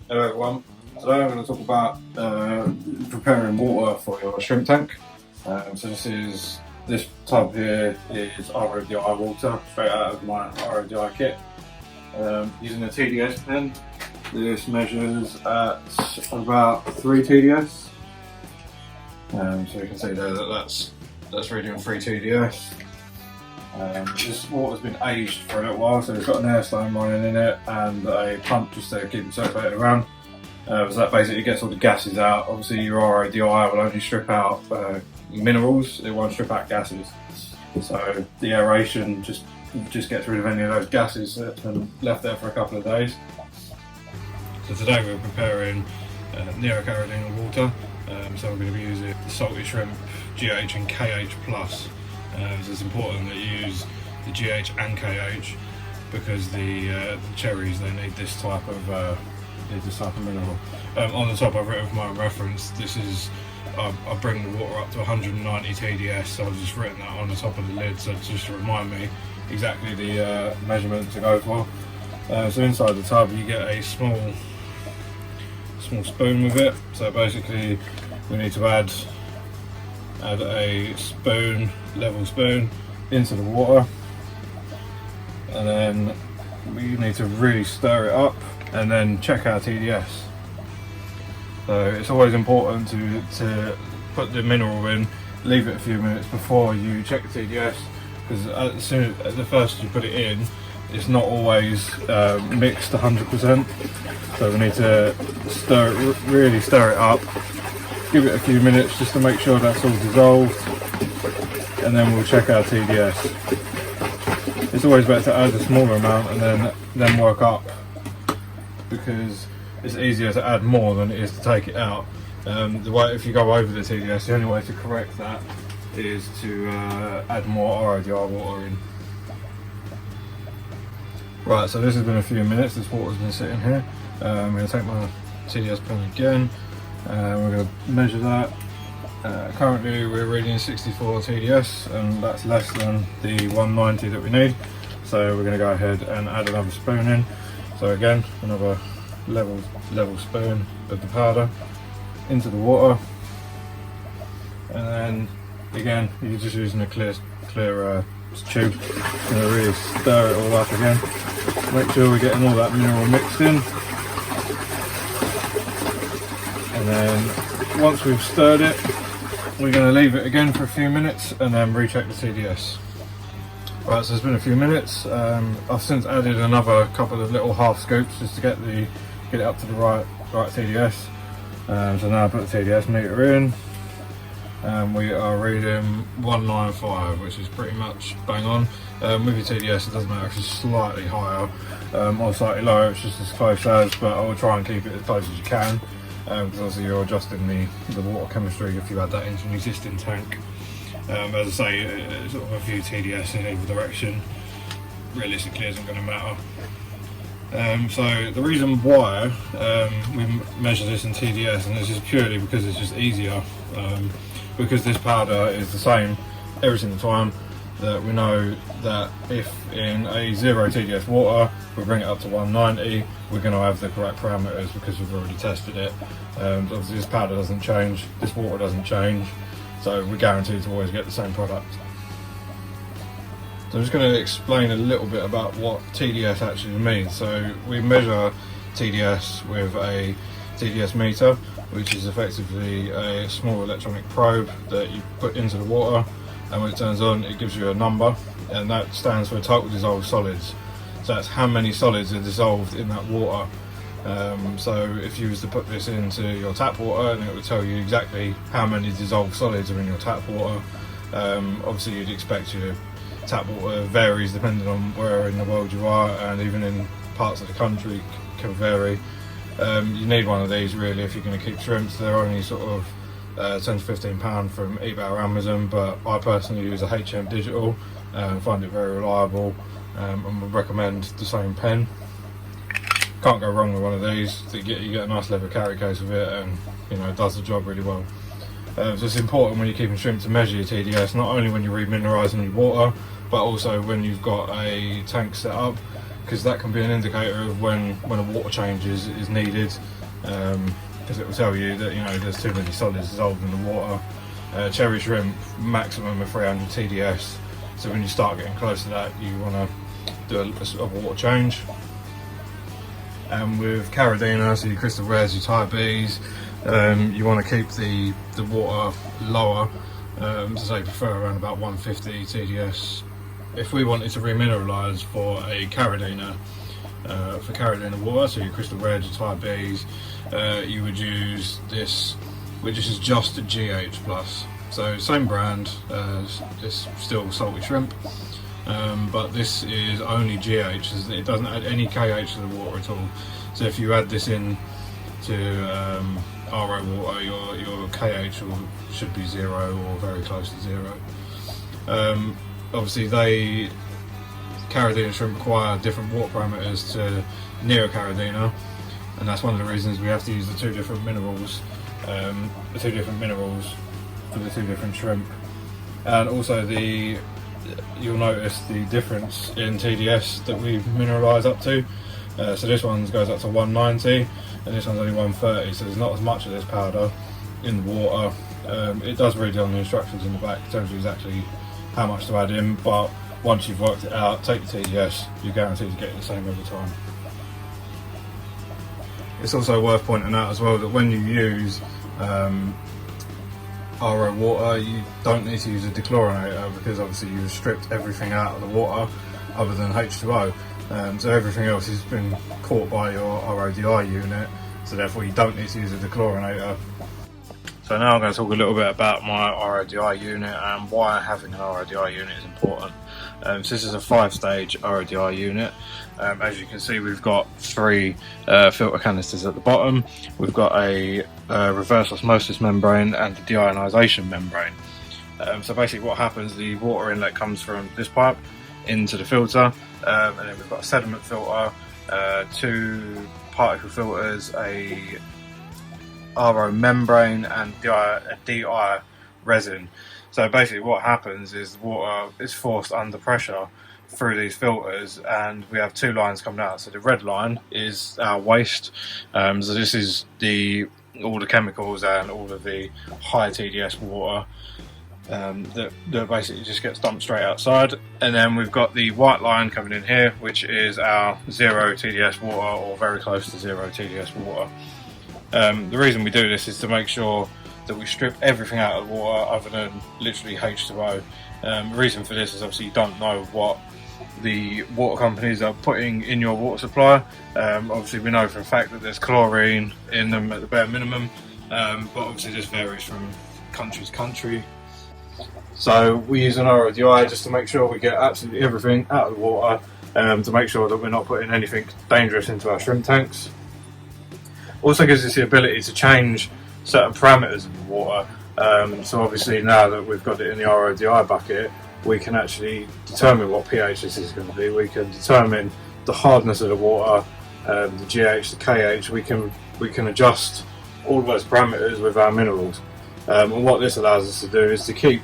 Hello everyone. Today I'm going to talk about preparing water for your shrimp tank. So this tub here is RODI water, straight out of my RODI kit. Using a TDS pen, this measures at about 3 TDS. So you can see there that that's reading 3 TDS. This water's been aged for a little while, so it's got an air stone running in it and a pump just to keep it circulated around. So that basically gets all the gases out. Obviously your RODI will only strip out minerals, it won't strip out gases. So the aeration just gets rid of any of those gases that have been left there for a couple of days. So today we're preparing neocaridinal water. So we're going to be using the salty shrimp GH and KH plus. So it's important that you use the GH and KH because the cherries, they need this type of mineral. On the top I've written for my own reference, I bring the water up to 190 TDS, so I've just written that on the top of the lid, so just to remind me exactly the measurement to go for. So inside the tub you get a small spoon with it, so basically we need to add a level spoon into the water, and then we need to really stir it up and then check our TDS. So it's always important to put the mineral in, leave it a few minutes before you check the TDS, because at the first you put it in, it's not always mixed 100%. So we need to really stir it up, give it a few minutes just to make sure that's all dissolved, and then we'll check our TDS. It's always better to add a smaller amount and then work up, because it's easier to add more than it is to take it out. If you go over the TDS, the only way to correct that is to add more RODI water in. Right, so this has been a few minutes, this water's been sitting here. I'm going to take my TDS pen again, we're going to measure that. Currently we're reading 64 TDS, and that's less than the 190 that we need. So we're going to go ahead and add another spoon in. So again, another level spoon of the powder into the water, and then again you're just using a clear tube. Going to really stir it all up again. Make sure we're getting all that mineral mixed in, and then once we've stirred it, we're going to leave it again for a few minutes and then recheck the TDS. Right, so it's been a few minutes. I've since added another couple of little half scoops just to get it up to the right TDS. So now I put the TDS meter in, and we are reading 195, which is pretty much bang on. With your TDS, it doesn't matter if it's slightly higher or slightly lower, it's just as close as, but I will try and keep it as close as you can, because obviously you're adjusting the water chemistry if you add that into an existing tank. As I say, sort of a few TDS in either direction realistically isn't going to matter. So the reason why we measure this in TDS, and this is purely because it's just easier, because this powder is the same every single time, that we know that if in a 0 TDS water we bring it up to 190, we're going to have the correct parameters because we've already tested it. Obviously this powder doesn't change, this water doesn't change, so we're guaranteed to always get the same product. So I'm just going to explain a little bit about what TDS actually means. So we measure TDS with a TDS meter, which is effectively a small electronic probe that you put into the water, and when it turns on it gives you a number, and that stands for total dissolved solids. So that's how many solids are dissolved in that water. So if you was to put this into your tap water, and it would tell you exactly how many dissolved solids are in your tap water. Obviously you'd expect your tap water varies depending on where in the world you are, and even in parts of the country can vary. You need one of these really if you're going to keep shrimps. They're only sort of 10 to 15 pound from eBay or Amazon, but I personally use a HM Digital and find it very reliable, and would recommend the same pen. Can't go wrong with one of these. You get a nice leather carry case with it, and it does the job really well. So it's important when you're keeping shrimp to measure your TDS, not only when you're remineralising your water, but also when you've got a tank set up, because that can be an indicator of when a water change is needed. because it will tell you that there's too many solids dissolved in the water. Cherry shrimp maximum of 300 TDS, so when you start getting close to that you want to do a water change. And with Caradina, so your crystal rares, your Thai bees, you want to keep the water lower, so they prefer around about 150 TDS. If we wanted to remineralise for a Caradina, for Caradina water, so your crystal rares, your Thai bees, you would use this, which is just a GH+. So same brand, it's still salty shrimp, but this is only GH, it doesn't add any KH to the water at all. So if you add this in to RO water, your KH should be 0 or very close to 0. Obviously Caradina shrimp require different water parameters to Nero Caradina, and that's one of the reasons we have to use the two different minerals for the two different shrimp. And also you'll notice the difference in TDS that we mineralise up to. So this one goes up to 190 and this one's only 130, so there's not as much of this powder in the water. It does read on the instructions in the back, it tells you exactly how much to add in, but once you've worked it out, take the TDS, you're guaranteed to get the same every time. It's also worth pointing out as well that when you use RO water, you don't need to use a dechlorinator, because obviously you've stripped everything out of the water other than H2O. So everything else has been caught by your RODI unit, so therefore you don't need to use a dechlorinator. So now I'm going to talk a little bit about my RODI unit and why having an RODI unit is important. So this is a 5-stage RODI unit. As you can see, we've got 3 filter canisters at the bottom. We've got a reverse osmosis membrane and a deionisation membrane. So basically what happens, the water inlet comes from this pipe into the filter, and then we've got a sediment filter, 2 particle filters, a RO membrane and a DI resin. So basically what happens is the water is forced under pressure through these filters, and we have 2 lines coming out. So the red line is our waste, so this is all the chemicals and all of the high TDS water that basically just gets dumped straight outside. And then we've got the white line coming in here, which is our 0 TDS water, or very close to 0 TDS water. The reason we do this is to make sure that we strip everything out of the water other than literally H2O. The reason for this is obviously you don't know what the water companies are putting in your water supply. Obviously we know for a fact that there's chlorine in them at the bare minimum, but obviously this varies from country to country. So we use an RODI just to make sure we get absolutely everything out of the water, to make sure that we're not putting anything dangerous into our shrimp tanks. Also gives us the ability to change certain parameters of the water. So obviously now that we've got it in the RODI bucket, we can actually determine what pH this is going to be. We can determine the hardness of the water, the GH, the KH. We can adjust all of those parameters with our minerals. And what this allows us to do is to keep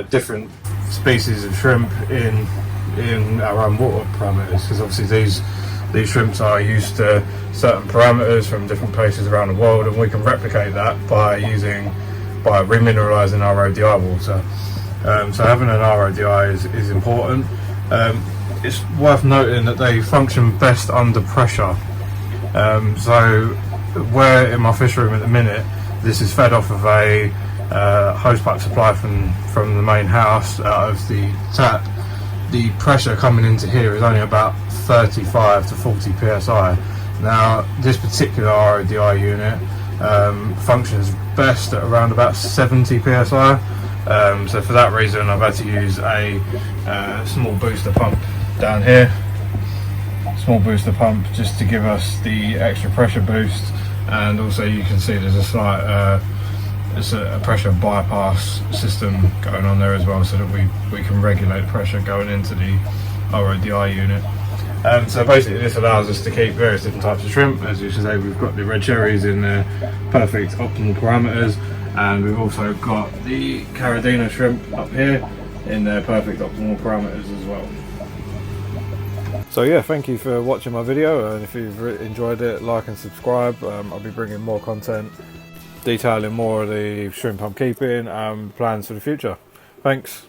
different species of shrimp in our own water parameters, because obviously these shrimps are used to certain parameters from different places around the world, and we can replicate that by remineralising our RODI water. So having an RODI is important. It's worth noting that they function best under pressure. So where in my fish room at the minute, this is fed off of a hose pipe supply from the main house out of the tap. The pressure coming into here is only about 35 to 40 psi. Now this particular RODI unit functions best at around about 70 psi. So for that reason I've had to use a small booster pump down here. Small booster pump just to give us the extra pressure boost, and also you can see there's a slight it's a pressure bypass system going on there as well, so that we can regulate the pressure going into the RODI unit. So basically this allows us to keep various different types of shrimp. As you can see, we've got the red cherries in their perfect optimal parameters, and we've also got the Caradina shrimp up here in their perfect optimal parameters as well. So yeah, thank you for watching my video, and if you've enjoyed it, like and subscribe. I'll be bringing more content detailing more of the shrimp I'm keeping and plans for the future. Thanks.